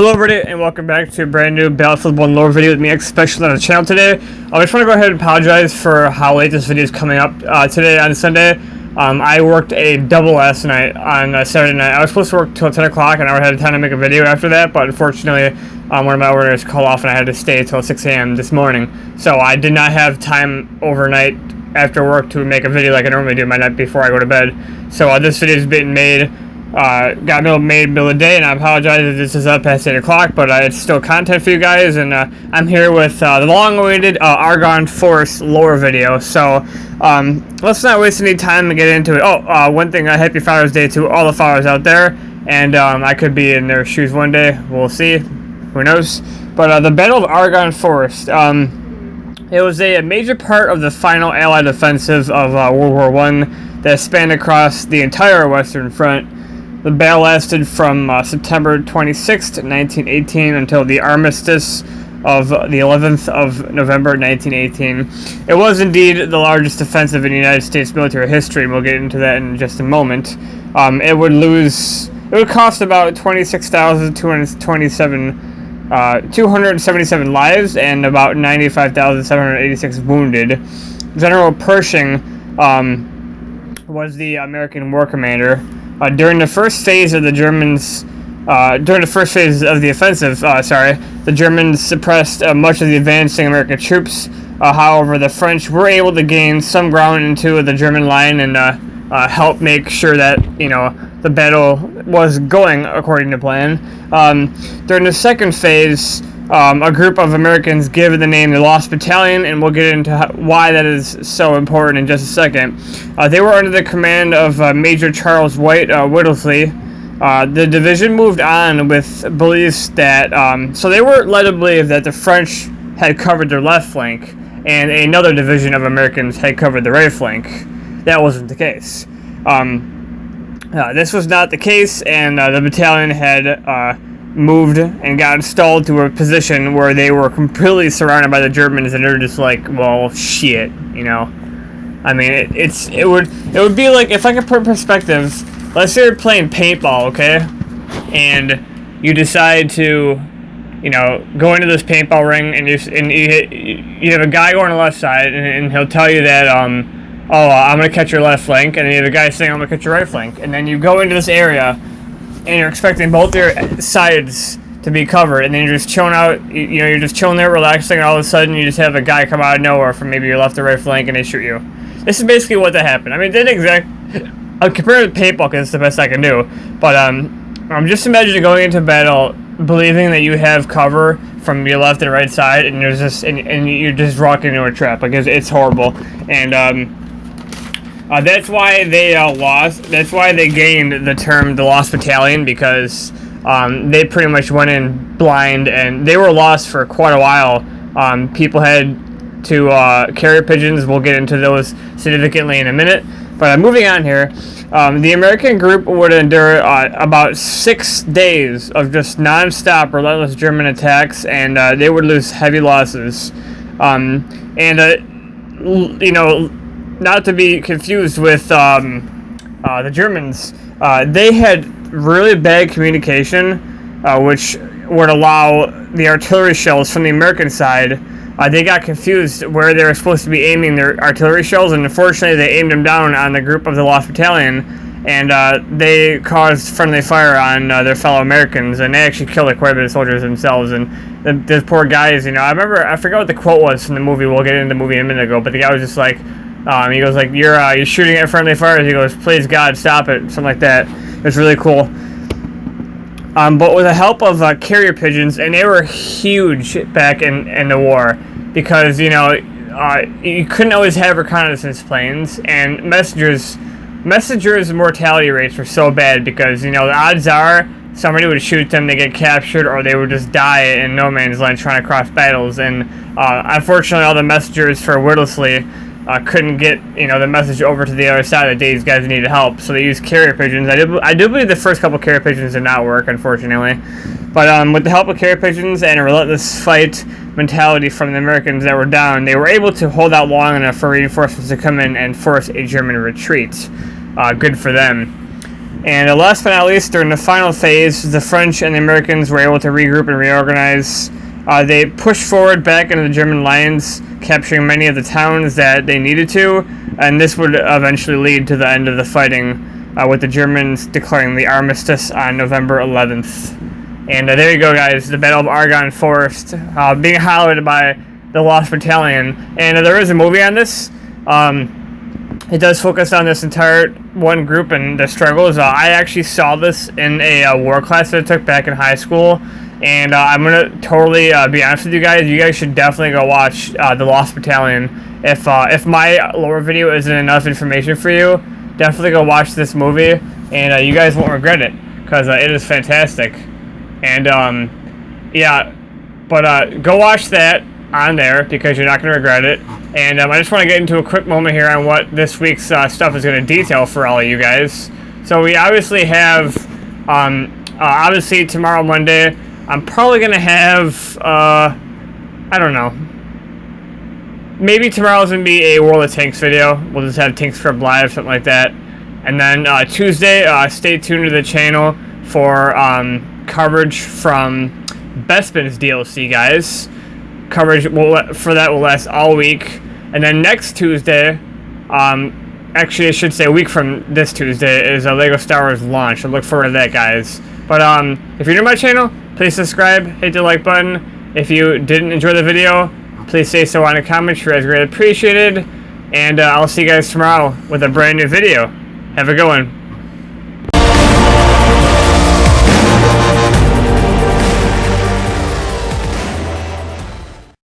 Hello everybody, and welcome back to a brand new Battlefield 1 lore video with me, X Special, on the channel today. I just want to go ahead and apologize for how late this video is coming up today on Sunday. I worked a double last night on Saturday night. I was supposed to work till 10 o'clock and I had time to make a video after that, but unfortunately one of my orders called off and I had to stay till 6 a.m. this morning. So I did not have time overnight after work to make a video like I normally do my night before I go to bed. So this video is being made. Got middle of the day, and I apologize if this is up past 8 o'clock, but it's still content for you guys, and I'm here with the long-awaited Argonne Forest lore video. So let's not waste any time and get into it. One thing, happy Father's Day to all the fathers out there, and I could be in their shoes one day. We'll see. Who knows? But the Battle of Argonne Forest, it was a major part of the final Allied offensive of World War I that spanned across the entire Western Front. The battle lasted from September 26th, 1918 until the armistice of the 11th of November, 1918. It was indeed the largest offensive in United States military history, and we'll get into that in just a moment. It would cost about 277 lives and about 95,786 wounded. General Pershing was the American war commander. During the first phase of the offensive, the Germans suppressed much of the advancing American troops. However, the French were able to gain some ground into the German line and help make sure that the battle was going according to plan. During the second phase, a group of Americans give the name the Lost Battalion, and we'll get into why that is so important in just a second. They were under the command of Major Charles White Whittlesey. The division moved on with beliefs that, so they were led to believe that the French had covered their left flank, and another division of Americans had covered the right flank. That wasn't the case. This was not the case, and the battalion had moved and got installed to a position where they were completely surrounded by the Germans, and they're just like, well, shit, I mean, it would be like, if I could put in perspective, let's say you're playing paintball, okay, and you decide to, go into this paintball ring, and you have a guy going on the left side, and he'll tell you that, I'm gonna catch your left flank, and then you have a guy saying, I'm gonna catch your right flank, and then you go into this area, and you're expecting both your sides to be covered, and then you're just chilling out, you're just chilling there, relaxing, and all of a sudden you just have a guy come out of nowhere from maybe your left or right flank, and they shoot you. This is basically what that happened. I mean, it didn't I'm comparing it to paintball because it's the best I can do, but I'm just imagining going into battle believing that you have cover from your left and right side, and there's just and you're just walking into a trap. Like, it's horrible, and that's why they lost. That's why they gained the term the Lost Battalion, because they pretty much went in blind, and they were lost for quite a while. People had to carrier pigeons. We'll get into those significantly in a minute. But moving on here, the American group would endure about 6 days of just non-stop, relentless German attacks, and they would lose heavy losses. Not to be confused with the Germans, they had really bad communication, which would allow the artillery shells from the American side. They got confused where they were supposed to be aiming their artillery shells, and unfortunately they aimed them down on the group of the Lost Battalion, and they caused friendly fire on their fellow Americans, and they actually killed quite a bit of soldiers themselves. And those poor guys, I forgot what the quote was from the movie. We'll get into the movie a minute ago, but the guy was just like, he goes like, you're shooting at friendly fires. He goes, please God, stop it, something like that. It was really cool. But with the help of carrier pigeons, and they were huge back in the war, because you couldn't always have reconnaissance planes, and messengers' mortality rates were so bad because the odds are somebody would shoot them, they get captured, or they would just die in no man's land trying to cross battles. And unfortunately, all the messengers for Whittlesey couldn't get the message over to the other side that these guys needed help, so they used carrier pigeons. I do believe the first couple carrier pigeons did not work, unfortunately, but with the help of carrier pigeons and a relentless fight mentality from the Americans that were down, they were able to hold out long enough for reinforcements to come in and force a German retreat. Good for them. And last but not least, during the final phase, the French and the Americans were able to regroup and reorganize. They pushed forward back into the German lines, capturing many of the towns that they needed to, and this would eventually lead to the end of the fighting, with the Germans declaring the armistice on November 11th. And there you go, guys, the Battle of Argonne Forest, being highlighted by the Lost Battalion. And there is a movie on this. It does focus on this entire one group and the struggles. I actually saw this in a war class that I took back in high school, and I'm going to totally be honest with you guys. You guys should definitely go watch The Lost Battalion. If my lower video isn't enough information for you, definitely go watch this movie, and you guys won't regret it, because it is fantastic. And, yeah, but go watch that on there, because you're not going to regret it. And I just want to get into a quick moment here on what this week's stuff is going to detail for all of you guys. So we obviously have, obviously tomorrow, Monday, I'm probably going to have, I don't know, maybe tomorrow's going to be a World of Tanks video. We'll just have Tank Scrub Live, something like that. And then Tuesday, stay tuned to the channel for coverage from Bespin's DLC, guys. Coverage for that will last all week, and then next Tuesday, actually I should say a week from this Tuesday, is a LEGO Star Wars launch. So look forward to that, guys. But if you're new to my channel, please subscribe, hit the like button. If you didn't enjoy the video, please say so in the comments. You guys greatly appreciated, and I'll see you guys tomorrow with a brand new video. Have a good one.